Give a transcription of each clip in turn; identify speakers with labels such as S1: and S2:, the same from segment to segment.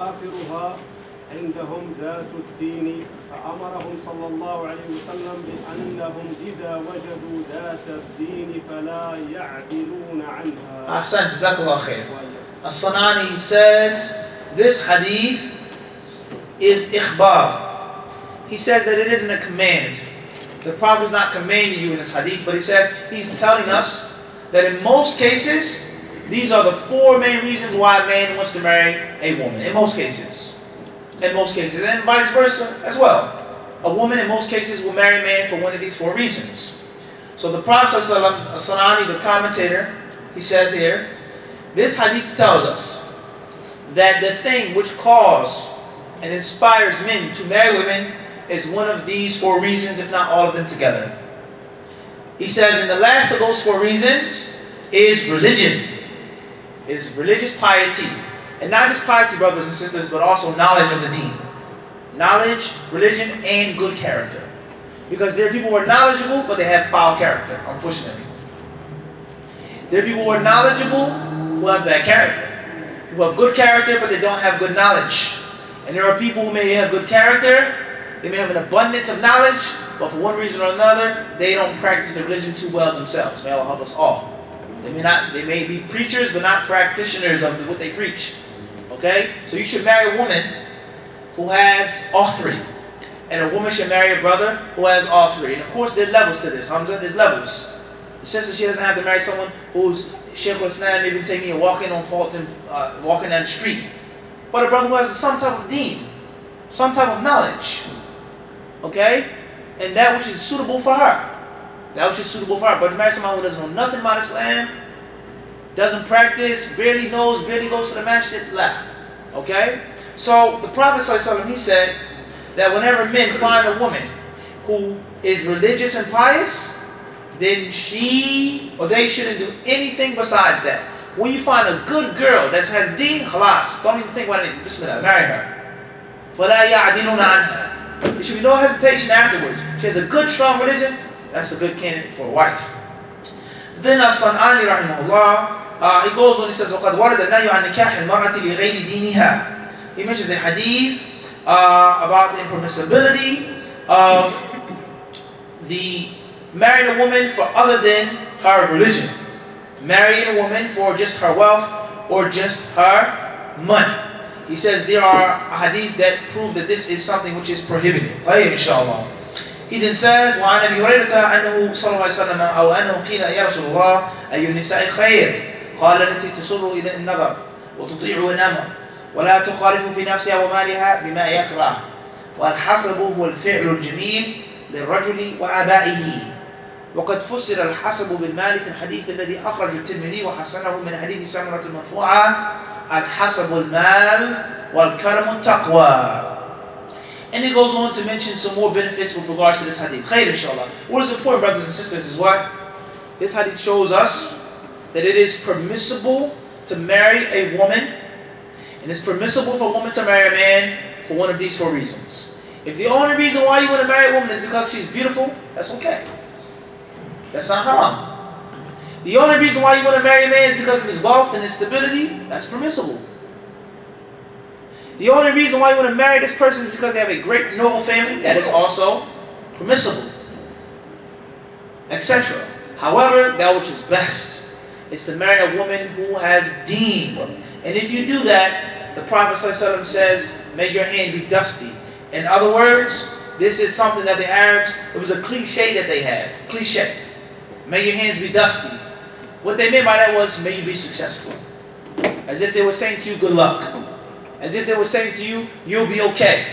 S1: وآخرها عندهم ذات الدين فأمرهم صلى الله عليه وسلم بأنهم إذا وجدوا ذات الدين فلا يعدلون عنها.
S2: أحسن جزاك الله خير. As-Sanani says this hadith is ikhbar. He says that it isn't a command. The Prophet is not commanding you in this hadith, but he says he's telling us that in most cases, these are the four main reasons why a man wants to marry a woman. In most cases. In most cases. And vice versa as well. A woman in most cases will marry a man for one of these four reasons. So the Prophet As-Sanani, the commentator, he says here, this hadith tells us that the thing which causes and inspires men to marry women is one of these four reasons, if not all of them together. He says, and the last of those four reasons is religion. Is religious piety. And not just piety, brothers and sisters, but also knowledge of the deen. Knowledge, religion, and good character. Because there are people who are knowledgeable, but they have foul character, unfortunately. There are people who are knowledgeable, who have bad character. Who have good character, but they don't have good knowledge. And there are people who may have good character, they may have an abundance of knowledge, but for one reason or another, they don't practice the religion too well themselves. May Allah help us all. They may be preachers, but not practitioners of what they preach. Okay? So you should marry a woman who has all three. And a woman should marry a brother who has all three. And of course, there are levels to this, Hamza. There's levels. The sister, she doesn't have to marry someone who's Shaykh al-Islam, maybe taking and walking on fault and walking down the street. But a brother who has some type of deen, some type of knowledge. Okay? And that which is suitable for her. That which is suitable for her. But to marry someone who doesn't know nothing about Islam, doesn't practice, barely knows, barely goes to the masjid, la. Okay? So the Prophet ﷺ, he said that whenever men find a woman who is religious and pious, then she or they shouldn't do anything besides that. When you find a good girl that has deen, khalas, don't even think about it. Bismillah, marry her. فَلَا يَعْدِلُونَ عَنْهَا. There should be no hesitation afterwards. She has a good, strong religion, that's a good candidate for a wife. Then As-San'ani rahimahullah, he goes on, he says, وَقَدْ وَرَدَ النَّهْيُ عَنْ نِكَاحِ الْمَرْأَةِ لِغَيْرِ دِينِهَا. He mentions the hadith about the impermissibility of the marrying a woman for other than her religion. Marrying a woman for just her wealth or just her money. He says there are hadith that prove that this is something which is prohibited. طيب inshallah. He then says, وعن أبي هريرة أنه صلى الله عليه وسلم أو أنه قيل يا رسول الله أي النساء خير؟ قال التي تسر إلى النظر وتطيع الأمر ولا تخالف في نفسها ومالها بما يكره والحسب هو الفعل الجميل للرجل وآبائه. وقد فسر الحسب بالمال في الحديث الذي أخرج الترمذي وحسنه من حديث سمرة المرفوعة الحسب المال والكرم التقوى. And he goes on to mention some more benefits with regards to this hadith. Khair inshallah. What is important, brothers and sisters, is what? This hadith shows us that it is permissible to marry a woman, and it's permissible for a woman to marry a man for one of these four reasons. If the only reason why you want to marry a woman is because she's beautiful, that's okay. That's not haram. The only reason why you want to marry a man is because of his wealth and his stability, that's permissible. The only reason why you want to marry this person is because they have a great noble family, that is also permissible, etc. However, that which is best is to marry a woman who has deen. And if you do that, the Prophet ﷺ says, may your hand be dusty. In other words, this is something that the Arabs, it was a cliche that they had. Cliche. May your hands be dusty. What they meant by that was, may you be successful. As if they were saying to you, good luck. As if they were saying to you, you'll be okay.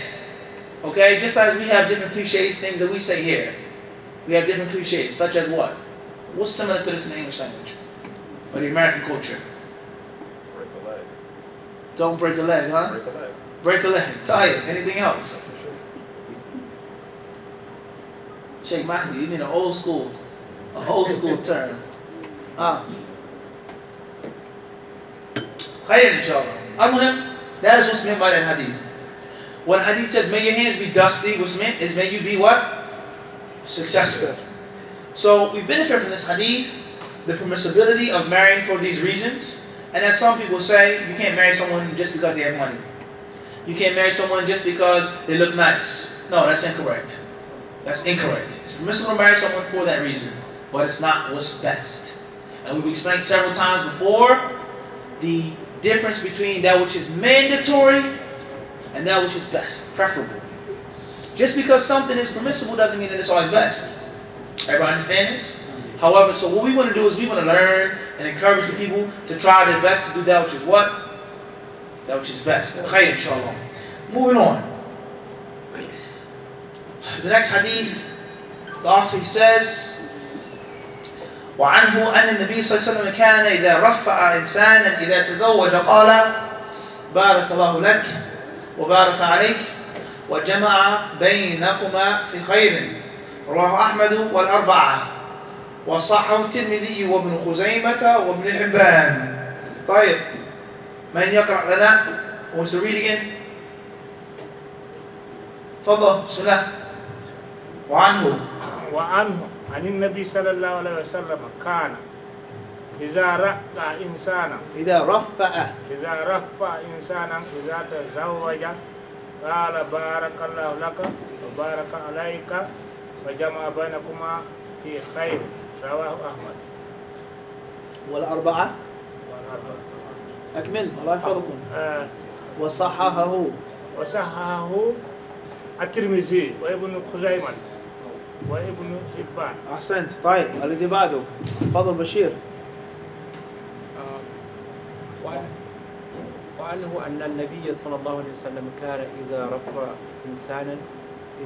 S2: Okay? Just as we have different cliches, things that we say here. We have different cliches, such as what? What's similar to this in the English language? Or the American culture?
S1: Break a leg.
S2: Don't break a leg, huh?
S1: Break a leg.
S2: Break a leg. Tired. Anything else? Sheikh Mahdi, you mean an old school term. Khair inshallah. Al-Muhim, that is what's meant by that hadith. When hadith says, may your hands be dusty, what's meant is may you be what? Successful. So we benefit from this hadith, the permissibility of marrying for these reasons. And as some people say, you can't marry someone just because they have money. You can't marry someone just because they look nice. No, that's incorrect. That's incorrect. It's permissible to marry someone for that reason, but it's not what's best. And we've explained several times before the difference between that which is mandatory and that which is best, preferable. Just because something is permissible doesn't mean that it's always best. Everybody understand this? However, so what we want to do is we want to learn and encourage the people to try their best to do that which is what? That which is best. Khayr, inshallah. Moving on. The next hadith, the author says, وعنه أن النبي صلى الله عليه وسلم كان إذا رفع إنسانا إذا تزوج قال بارك الله لك وبارك عليك وجمع بينكما في خير رواه أحمد والأربعة وصححه الترمذي وابن خزيمة وابن حبان. طيب من يقرأ لنا؟ Who wants to read again? تفضل بسم الله. وعنه
S3: عن النبي صلى الله عليه وسلم كان إذا رفع إنسانا إذا تزوج قال بارك الله لك وبارك عليك وجمع بينكما في خير رواه أحمد
S2: والأربعة. أكمل الله يحفظكم. وصححه
S3: الترمذي وابن خزيمة وابن حبان.
S2: أحسنت. طيب الذي بعده تفضل بشير.
S4: وعنه أن النبي صلى الله عليه وسلم كان إذا رفع إنسانا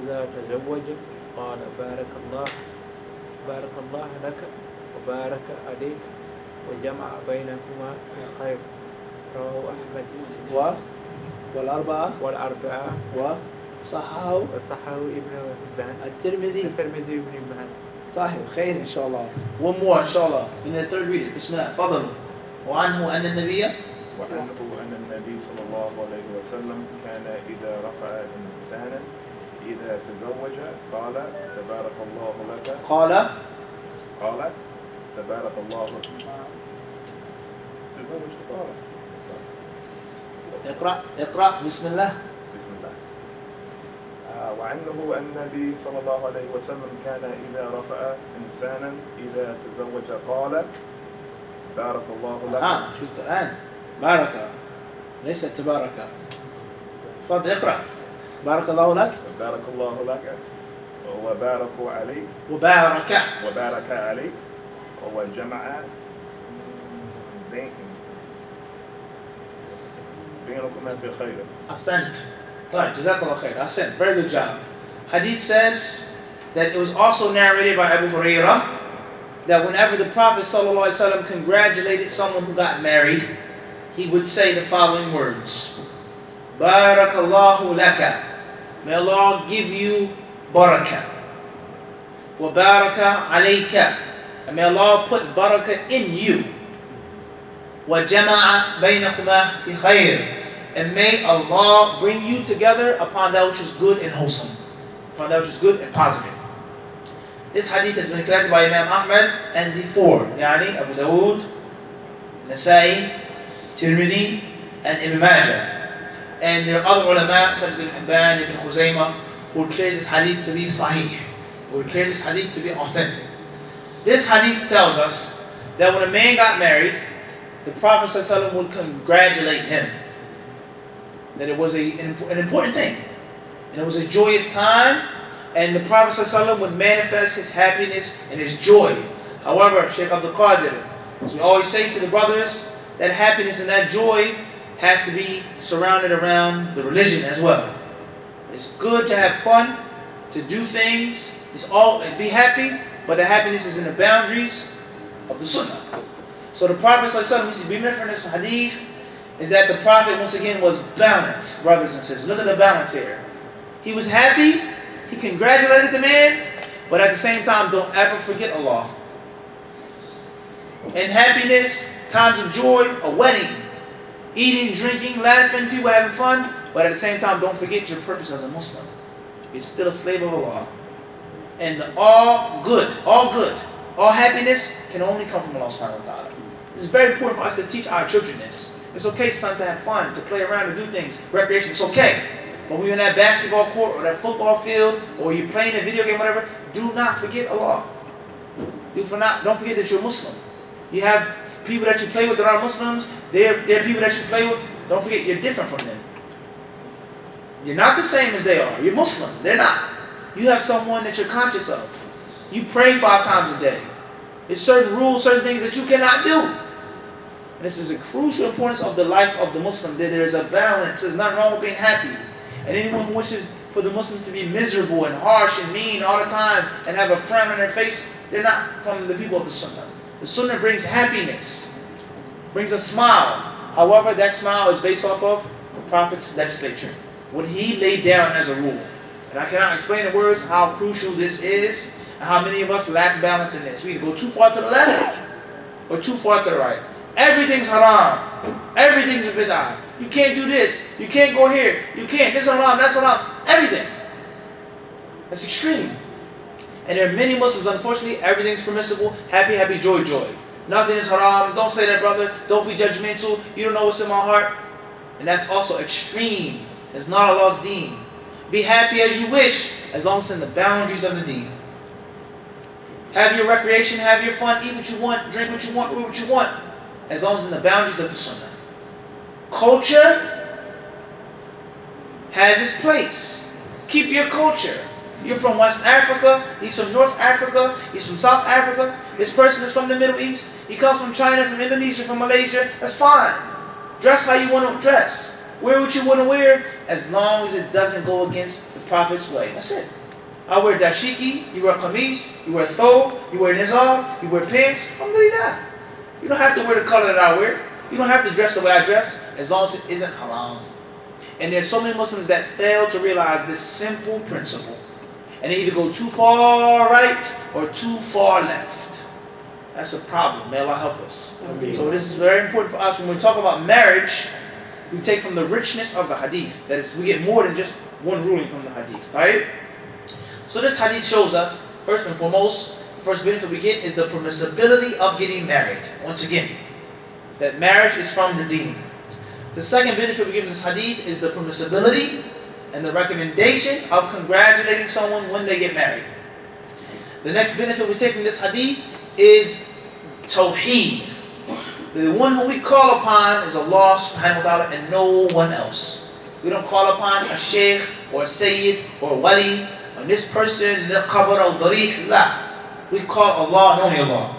S4: إذا تزوج قال بارك الله لك وبارك عليك وجمع بينكما في خير رواه أحمد
S2: والأربعة وصححه
S4: ابن حبان
S2: الترمذي
S4: ابن حبان.
S2: طيب خير إن شاء الله. One more إن شاء الله من the third reader. بسم الله تفضلوا. وعنه أن النبي
S5: صلى الله عليه وسلم كان إذا رفع إنسانا إذا تزوج قال تبارك الله لك
S2: قال
S5: تبارك الله تزوج قال
S2: اقرأ بسم الله.
S5: وعنه أن النبي صلى الله عليه وسلم كان إذا رفع إنسانا إذا تزوج قال بارك الله لك.
S2: شفت الآن بارك ليس تبارك. تفضل اقرأ. بارك الله لك
S5: وبارك عليك وجمع بينكما في خير.
S2: أحسنت. طيب جزاك الله خير. أحسنت. Very good job. Hadith says that it was also narrated by Abu Hurairah that whenever the Prophet ﷺ congratulated someone who got married, he would say the following words: Barakallahu laka. May Allah give you barakah. Wa baraka alayka. And may Allah put barakah in you. Wa jama'a baynakuma fi khayr. And may Allah bring you together upon that which is good and wholesome, upon that which is good and positive. This hadith has been collected by Imam Ahmad and the four, yani Abu Dawood, Nasa'i, Tirmidhi, and Ibn Majah. And there are other ulama such as Ibn Hibban, Ibn Khuzaymah, who declare this hadith to be sahih, who declare this hadith to be authentic. This hadith tells us that when a man got married, the Prophet ﷺ would congratulate him. That it was an important thing. And it was a joyous time, and the Prophet ﷺ would manifest his happiness and his joy. However, Shaykh Abdul Qadir, as we always say to the brothers, that happiness and that joy has to be surrounded around the religion as well. It's good to have fun, to do things, be happy, but the happiness is in the boundaries of the Sunnah. So the Prophet ﷺ, we remember from this hadith, is that the Prophet once again was balanced, brothers and sisters. Look at the balance here. He was happy, he congratulated the man, but at the same time, don't ever forget Allah. And happiness, times of joy, a wedding, eating, drinking, laughing, people having fun, but at the same time, don't forget your purpose as a Muslim. You're still a slave of Allah. And all happiness can only come from Allah subhanahu wa ta'ala. It's very important for us to teach our children this. It's okay, son, to have fun, to play around, to do things. Recreation, it's okay. But when you're in that basketball court or that football field or you're playing a video game, whatever, do not forget Allah. Don't forget that you're Muslim. You have people that you play with that are Muslims. They're people that you play with. Don't forget you're different from them. You're not the same as they are. You're Muslim. They're not. You have someone that you're conscious of. You pray 5 times a day. There's certain rules, certain things that you cannot do. And this is a crucial importance of the life of the Muslim. That there is a balance. There's nothing wrong with being happy. And anyone who wishes for the Muslims to be miserable and harsh and mean all the time and have a frown on their face, they're not from the people of the Sunnah. The Sunnah brings happiness, brings a smile. However, that smile is based off of the Prophet's legislature, what he laid down as a rule. And I cannot explain in words how crucial this is and how many of us lack balance in this. We either go too far to the left or too far to the right. Everything's haram. Everything's a bid'ah. You can't do this. You can't go here. You can't. This is haram. That's haram. Everything. That's extreme. And there are many Muslims, unfortunately, everything's permissible. Happy, happy, joy, joy. Nothing is haram. Don't say that, brother. Don't be judgmental. You don't know what's in my heart. And that's also extreme. It's not Allah's deen. Be happy as you wish, as long as it's in the boundaries of the deen. Have your recreation, have your fun, eat what you want, drink what you want, do what you want, as long as it's in the boundaries of the Sunnah. Culture has its place. Keep your culture. You're from West Africa, he's from North Africa, he's from South Africa, this person is from the Middle East, he comes from China, from Indonesia, from Malaysia, that's fine. Dress how you want to dress. Wear what you want to wear, as long as it doesn't go against the Prophet's way. That's it. I wear dashiki, you wear qamis, you wear thobe, you wear nizar, you wear pants, alhamdulillah. You don't have to wear the color that I wear. You don't have to dress the way I dress, as long as it isn't haram. And there's so many Muslims that fail to realize this simple principle. And they either go too far right or too far left. That's a problem. May Allah help us. So this is very important for us. When we talk about marriage, we take from the richness of the hadith. That is, we get more than just one ruling from the hadith. Right? So this hadith shows us, first and foremost, the first benefit we get is the permissibility of getting married. Once again, that marriage is from the deen. The second benefit we get in this hadith is the permissibility and the recommendation of congratulating someone when they get married. The next benefit we take from this hadith is tawheed. The one who we call upon is Allah subhanahu wa ta'ala and no one else. We don't call upon a sheikh or a sayyid or a wali or this person, the qabr or darih. La. We call Allah and only Allah.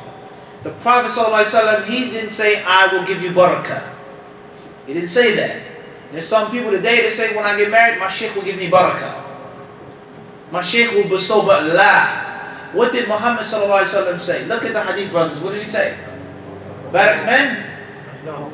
S2: The Prophet ﷺ, he didn't say, I will give you barakah. He didn't say that. There's some people today that say, when I get married, my sheikh will give me barakah. My sheikh will bestow, but la. What did Muhammad ﷺ say? Look at the hadith, brothers. What did he say? Barak man?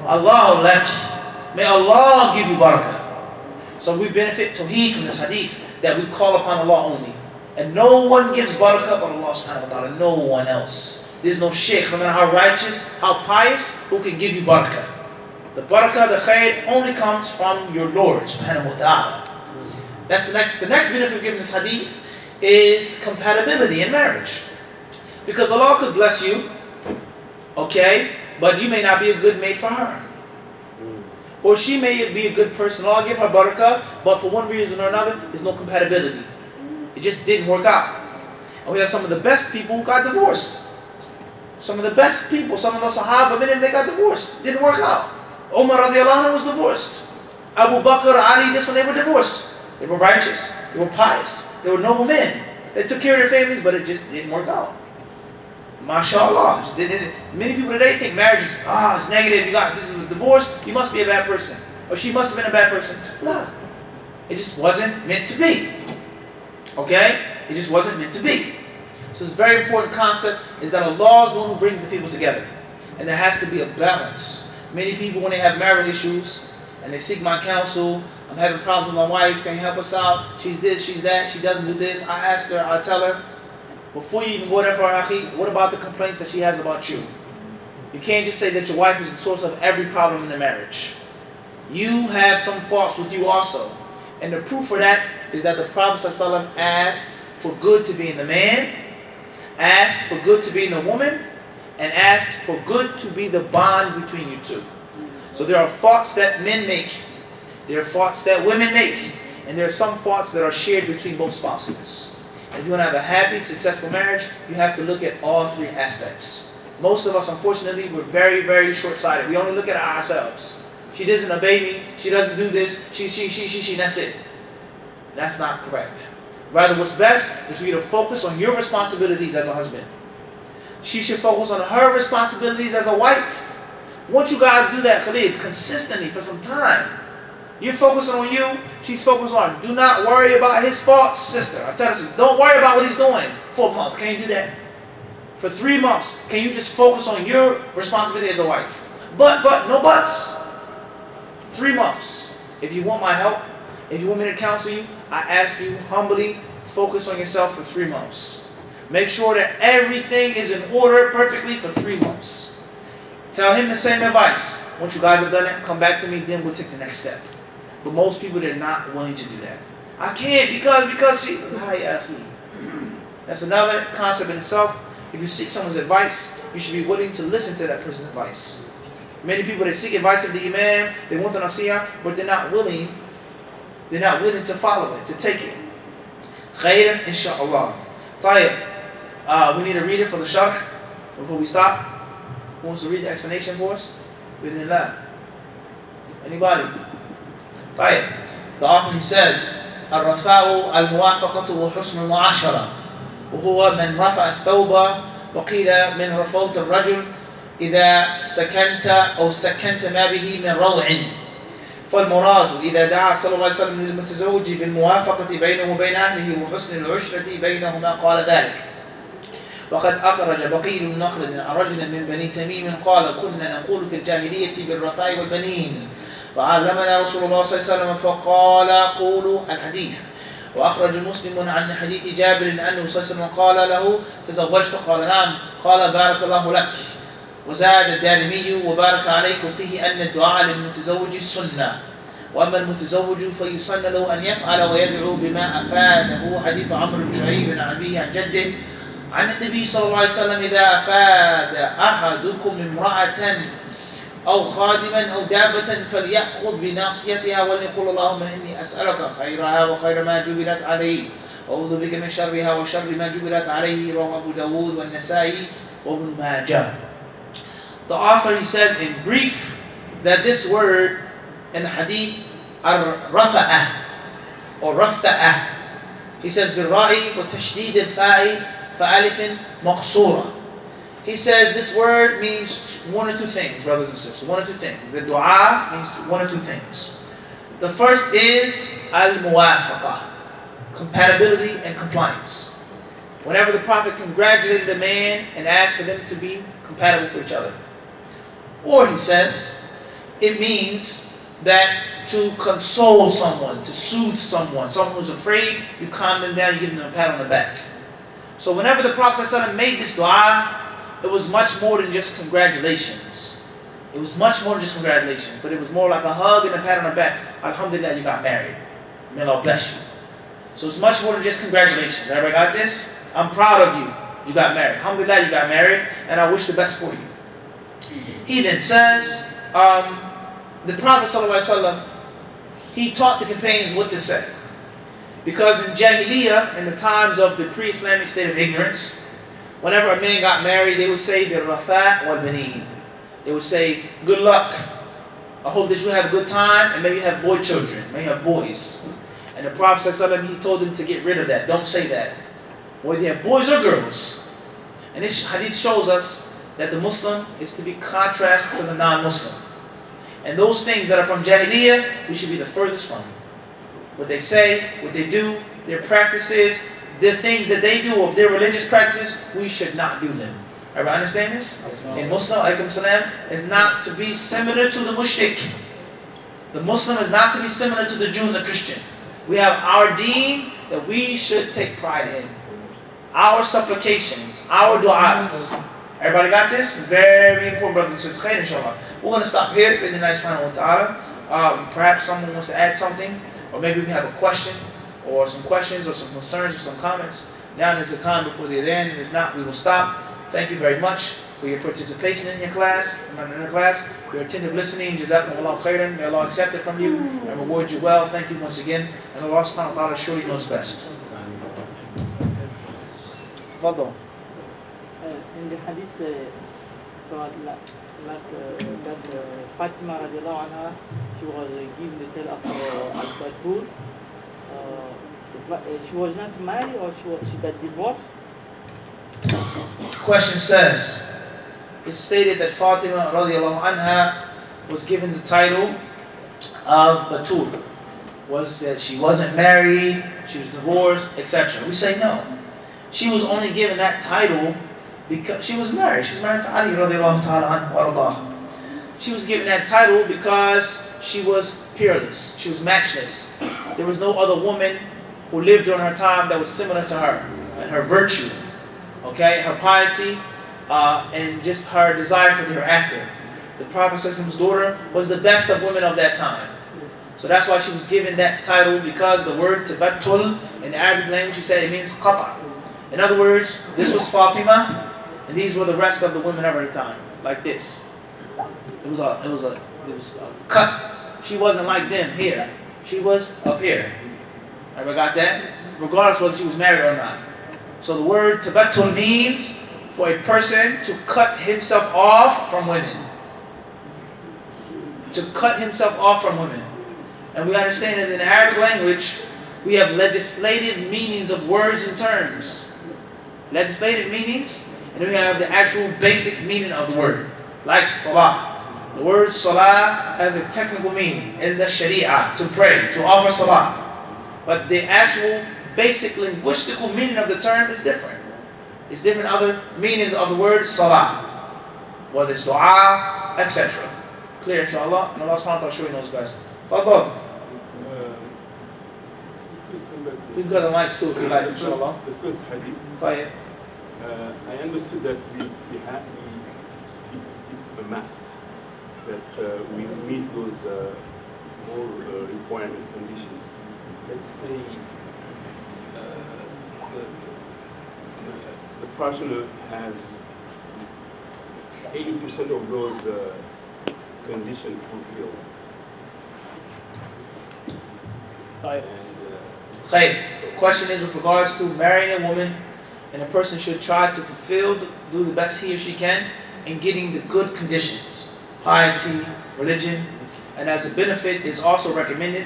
S2: Allah lak. May Allah give you barakah. So we benefit tawheed from this hadith, that we call upon Allah only. And no one gives barakah but Allah subhanahu wa ta'ala. No one else. There's no sheikh, no matter how righteous, how pious, who can give you barakah. The barakah, the khair, only comes from your Lord subhanahu wa ta'ala. That's the next benefit given in this hadith is compatibility in marriage. Because Allah could bless you, okay, but you may not be a good mate for her. Or she may be a good person. Allah give her barakah, but for one reason or another, there's no compatibility. It just didn't work out. And we have some of the best people who got divorced. Some of the best people, some of the Sahaba, many of them, they got divorced. Didn't work out. Umar radiallahu anhu was divorced. Abu Bakr, Ali, this one, they were divorced. They were righteous. They were pious. They were noble men. They took care of their families, but it just didn't work out. MashaAllah. Many people today think marriage is, it's negative. This is a divorce. You must be a bad person. Or she must have been a bad person. No. It just wasn't meant to be. Okay? It just wasn't meant to be. So it's a very important concept is that Allah is the one who brings the people together. And there has to be a balance. Many people, when they have marital issues and they seek my counsel, I'm having problems with my wife, can you help us out? She's this, she's that, she doesn't do this. I asked her, I tell her, before you even go there for her, akhi, what about the complaints that she has about you? You can't just say that your wife is the source of every problem in the marriage. You have some faults with you also. And the proof for that is that the Prophet ﷺ asked for good to be in the man, asked for good to be in the woman, and asked for good to be the bond between you two. So there are faults that men make. There are faults that women make. And there are some faults that are shared between both spouses. If you want to have a happy, successful marriage, you have to look at all three aspects. Most of us, unfortunately, we're very, very short-sighted. We only look at ourselves. She doesn't obey me. She doesn't do this. She, that's it. That's not correct. Rather, what's best is for you to focus on your responsibilities as a husband. She should focus on her responsibilities as a wife. Once you guys do that, Khalid, consistently for some time, you're focusing on you, she's focused on. Do not worry about his faults, sister. I tell you, don't worry about what he's doing for a month. Can you do that? For 3 months, can you just focus on your responsibility as a wife? But, no buts. 3 months. If you want my help, if you want me to counsel you, I ask you humbly, focus on yourself for 3 months. Make sure that everything is in order perfectly for 3 months. Tell him the same advice. Once you guys have done it, come back to me, then we'll take the next step. But most people, they're not willing to do that. I can't because she... That's another concept in itself. If you seek someone's advice, you should be willing to listen to that person's advice. Many people, they seek advice of the imam, they want the nasiyah, but they're not willing to follow it, to take it. Khayran, inshaAllah. We need a reader for the sharh before we stop. Who wants to read the explanation for us? Bismillah. Anybody? The author, he says, الرثاء الموافقة وحسن المعاشرة وهو من رفع الثوب وقيل من رفوت الرجل إذا سكنت أو سكنت ما به من روع. فالمراد إذا دعا صلى الله عليه وسلم للمتزوج بالموافقة بينه وبين أهله وحسن العشرة بينهما قال ذلك. وقد أخرج بقي بن مخلد عن رجل من بني تميم قال كنا نقول في الجاهلية بالرفاء والبنين فعلمنا رسول الله صلى الله عليه وسلم فقال قولوا الحديث. وأخرج مسلم عن حديث جابر أنه صلى الله عليه وسلم قال له تزوجت قال نعم قال بارك الله لك. وزاد الدارمي وبارك عليك فيه أن الدعاء للمتزوج السنة وأما المتزوج فيسن له أن يفعل ويدعو بما أفاده حديث عمرو بن شعيب عن أبيه عن جده عن النبي صلى الله عليه وسلم إذا أفاد أحدكم امرأة أو خادما أو دابة فليأخذ بناصيتها وليقول اللهم إني أسألك خيرها وخير ما جبلت عليه وأعوذ بك من شرها وشر ما جبلت عليه رواه أبو داود والنسائي وابن ماجه. The author, he says in brief that this word in the hadith ar-rafa'ah or ratha'ah, he says بالراء وتشديد الفاء فألف مقصورة. He says this word means one or two things, brothers and sisters. One or two things. The dua means one or two things. The first is al-muwafaqa, compatibility and compliance. Whenever the Prophet congratulated a man and asked for them to be compatible for each other. Or he says, it means that to console someone, to soothe someone who's afraid, you calm them down, you give them a pat on the back. So whenever the Prophet ﷺ made this dua, it was much more than just congratulations. It was much more than just congratulations, but it was more like a hug and a pat on the back. Alhamdulillah, you got married. May Allah bless you. So it's much more than just congratulations. Everybody got this? I'm proud of you. You got married. Alhamdulillah, you got married, and I wish the best for you. He then says, the Prophet ﷺ, he taught the companions what to say. Because in Jahiliyyah, in the times of the pre-Islamic state of ignorance, whenever a man got married, they would say, "Rafa' wal baneen." They would say, "Good luck. I hope that you have a good time, and may you have boy children, may you have boys." And the Prophet ﷺ, he told them to get rid of that. Don't say that. Whether you have boys or girls. And this hadith shows us that the Muslim is to be contrast to the non-Muslim. And those things that are from Jahiliyyah, we should be the furthest from. What they say, what they do, their practices, the things that they do of their religious practices, we should not do them. Everybody understand this? In Muslim, alaykum salam, is not to be similar to the mushrik. The Muslim is not to be similar to the Jew and the Christian. We have our deen that we should take pride in. Our supplications, our du'as. Everybody got this? It's very important, brothers and sisters. Khair, inshallah. We're going to stop here in the nice subhanahu wa ta'ala. Perhaps someone wants to add something, or maybe we have a question, or some questions, or some concerns, or some comments. Now is the time before the adhan, and if not, we will stop. Thank you very much. for your participation in your class, your attentive listening. Jazakumullah khairan. May Allah accept it from you and reward you well. Thank you once again. And Allah subhanahu wa ta'ala surely knows best. Fadal.
S6: In the hadith, that Fatima radiallahu anha, she was given the tale of Al-Batul. She was not married, or she got divorced?
S2: Question says, it's stated that Fatima radiallahu anha was given the title of Batul. Was that she wasn't married, she was divorced, etc. We say no. She was only given that title because she was married. She was married to Ali radiallahu ta'ala anhu wa ardah. She was given that title because she was peerless. She was matchless. There was no other woman who lived during her time that was similar to her and her virtue, okay, her piety, and just her desire for the hereafter. The Prophet's daughter was the best of women of that time. So that's why she was given that title, because the word tabattul in the Arabic language, he said it means qata. In other words, this was Fatima, and these were the rest of the women of her time, like this. It was a cut. She wasn't like them here. She was up here. Ever got that? Regardless whether she was married or not. So the word tabattul means for a person to cut himself off from women. To cut himself off from women. And we understand that in the Arabic language, we have legislative meanings of words and terms. Legislative meanings, and then we have the actual basic meaning of the word. Like salah. The word salah has a technical meaning in the sharia, to pray, to offer salah. But the actual basic linguistical meaning of the term is different. It's different other meanings of the word salah. Whether it's dua, etc. Clear, inshallah? And Allah subhanahu wa ta'ala surely knows best. Fadal. We've got the mics too if you like, inshallah.
S7: The first hadith. I understood that it's a must that we meet those more requirement conditions. Let's say the partner has 80% of those conditions fulfilled.
S2: Question is with regards to marrying a woman, and a person should try to do the best he or she can in getting the good conditions, piety, religion, and as a benefit is also recommended,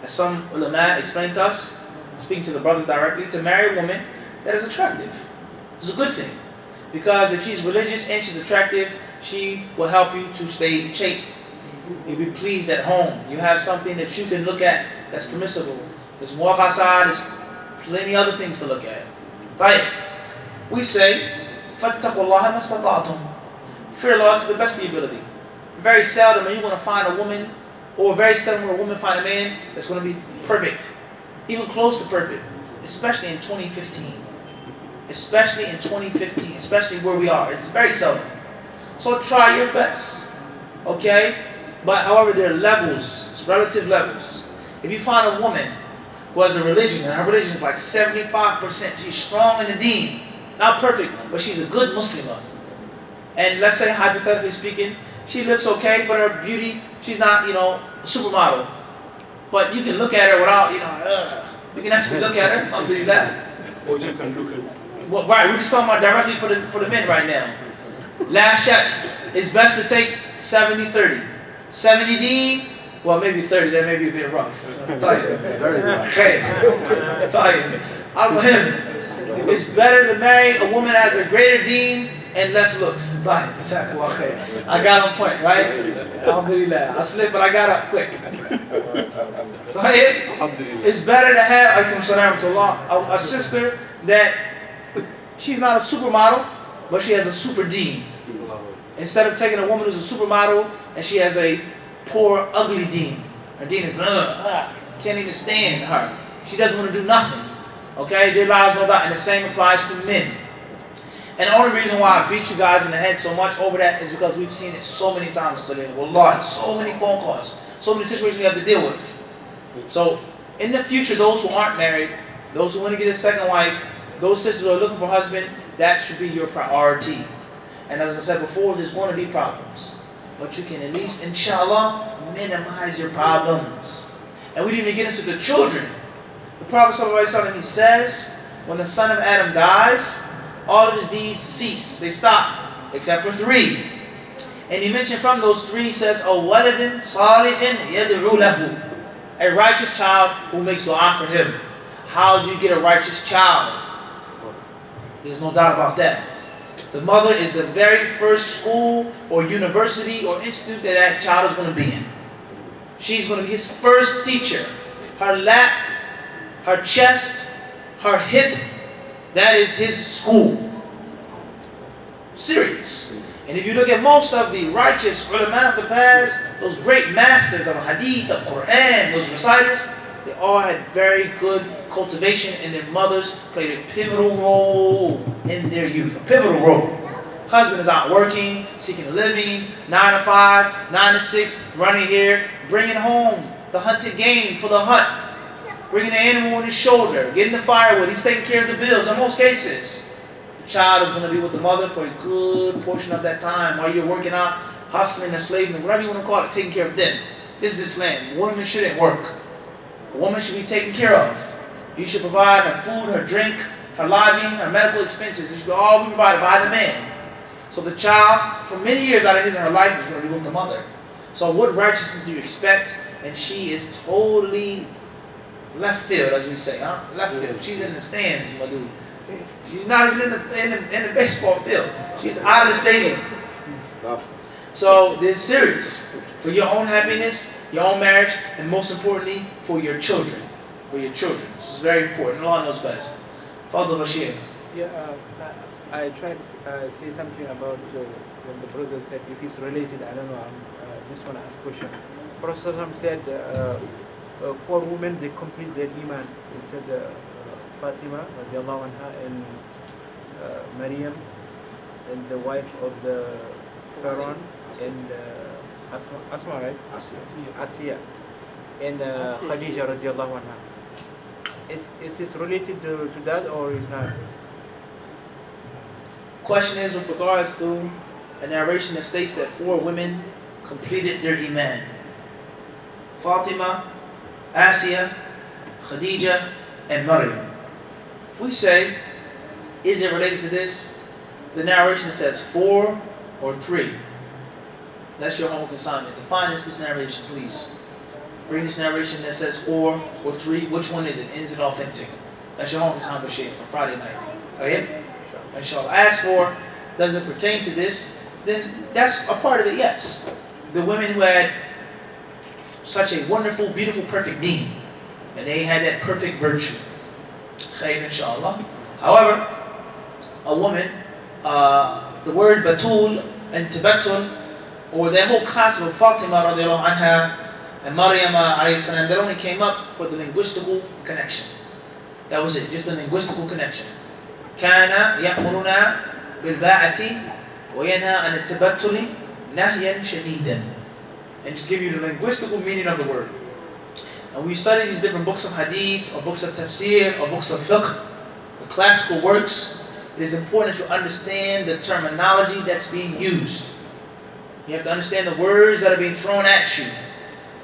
S2: as some ulama explain to us, speaking to the brothers directly, to marry a woman that is attractive. It's a good thing, because if she's religious and she's attractive, she will help you to stay chaste. You'll be pleased at home. You have something that you can look at that's permissible. There's walk outside, there's plenty other things to look at. Right? We say, فَاتَّقُوا اللَّهَ مَسْتَطَعْتُمْ. Fear Allah to the best of your ability. Very seldom are you going to find a woman, or very seldom will a woman find a man that's going to be perfect. Even close to perfect. Especially in 2015. Especially in 2015. Especially where we are. It's very seldom. So try your best. Okay? But however, there are levels. It's relative levels. If you find a woman who has a religion, and her religion is like 75%, she's strong in the deen. Not perfect, but she's a good Muslimah. And let's say, hypothetically speaking, she looks okay, but her beauty, she's not, a supermodel. But you can look at her without, you can actually look at her, alhamdulillah.
S7: Or you can look at
S2: Well, right, we're just talking about directly for the men right now. Last shot, it's best to take 70-30. 70 deen, well, maybe 30, that may be a bit rough. I'll tell you. Okay. I'll tell you. It's better to marry a woman that has a greater deen and less looks. I got on point, right? Alhamdulillah. I slipped, but I got up quick. It's better to have a sister that she's not a supermodel, but she has a super deen. Instead of taking a woman who's a supermodel and she has a poor, ugly deen. Her deen is, can't even stand her. She doesn't want to do nothing. Okay? Their lives no doubt. And the same applies to men. And the only reason why I beat you guys in the head so much over that is because we've seen it so many times today. Wallahi, so many phone calls. So many situations we have to deal with. So, in the future, those who aren't married, those who want to get a second wife, those sisters who are looking for a husband, that should be your priority. And as I said before, there's going to be problems. But you can at least, inshallah, minimize your problems. And we didn't even get into the children. The Prophet ﷺ, he says, when the son of Adam dies, all of his deeds cease. They stop, except for 3. And he mentioned from those 3, he says, "O waladin salihin yad'u lahu." A righteous child who makes dua for him. How do you get a righteous child? There's no doubt about that. The mother is the very first school or university or institute that that child is going to be in. She's going to be his first teacher. Her lap, her chest, her hip, that is his school. Serious. And if you look at most of the righteous ulama of the past, those great masters of hadith, of Quran, those reciters, they all had very good cultivation, and their mothers played a pivotal role in their youth. A pivotal role. Husband is out working, seeking a living, 9 to 5, 9 to 6, running here, bringing home the hunted game for the hunt, bringing the animal on his shoulder, getting the firewood. He's taking care of the bills in most cases. The child is going to be with the mother for a good portion of that time while you're working out, hustling and slaving, whatever you want to call it, taking care of them. This is Islam. Women shouldn't work. A woman should be taken care of. You should provide her food, her drink, her lodging, her medical expenses. It should all be provided by the man. So the child, for many years out of his and her life, is going to be with the mother. So what righteousness do you expect? And she is totally left field, as we say, huh? Left field. She's in the stands, my dude. She's not even in the baseball field. She's out of the stadium. So this is serious. For your own happiness, your own marriage, and most importantly, for your children. For your children. This is very important. Allah knows best. Father Bashir.
S4: Yeah, I tried to say something about when the brother said if it's related. I don't know. I just want to ask a question. Prophet said 4 women they complete their iman. He said Fatima radiallahu anha and Maryam and the wife of the Pharaoh and Asma, right? Asiya and Khadija radiallahu anha. Is this related to that or is not?
S2: Question is with regards to a narration that states that 4 women completed their iman. Fatima, Asiya, Khadija, and Maryam. We say, is it related to this? The narration that says 4 or 3. That's your homework assignment. To find this narration, please. Bring this narration that says 4 or 3. Which one is it? And is it authentic? That's your homework assignment for Friday night. Okay? Inshallah. As for, does it pertain to this? Then that's a part of it, yes. The women who had such a wonderful, beautiful, perfect deen. And they had that perfect virtue. Khayr, inshallah. However, a woman, the word batul and tabattul, or that whole concept of Fatima radiallahu anha and Maryam alayhi salam, that only came up for the linguistical connection. That was it, just the linguistical connection. كان يأمرنا بالباعة وينهى عن التبتل نهيا شديدا. And just give you the linguistical meaning of the word. And we study these different books of hadith, or books of tafsir, or books of fiqh, the classical works. It is important to understand the terminology that's being used. You have to understand the words that are being thrown at you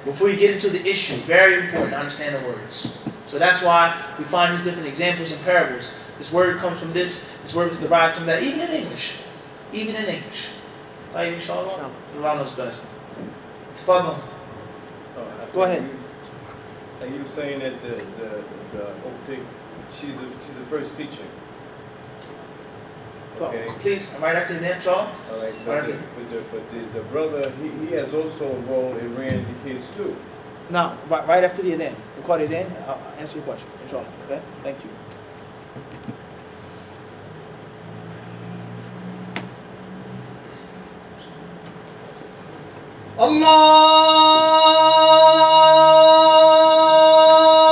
S2: before you get into the issue. Very important to understand the words. So that's why we find these different examples and parables. This word comes from this word is derived from that, even in English. Even in English. Inshallah, Allah knows best. Tafadhal. Go ahead.
S1: Are you saying that the she's the first teacher? Okay.
S2: Please, right after that, Charles.
S1: All right. But the brother, he has also a role in rearing the kids too.
S2: No, right after the adhan. We'll call the adhan. I'll answer your question. Inshallah. Okay? Thank you.
S8: Allah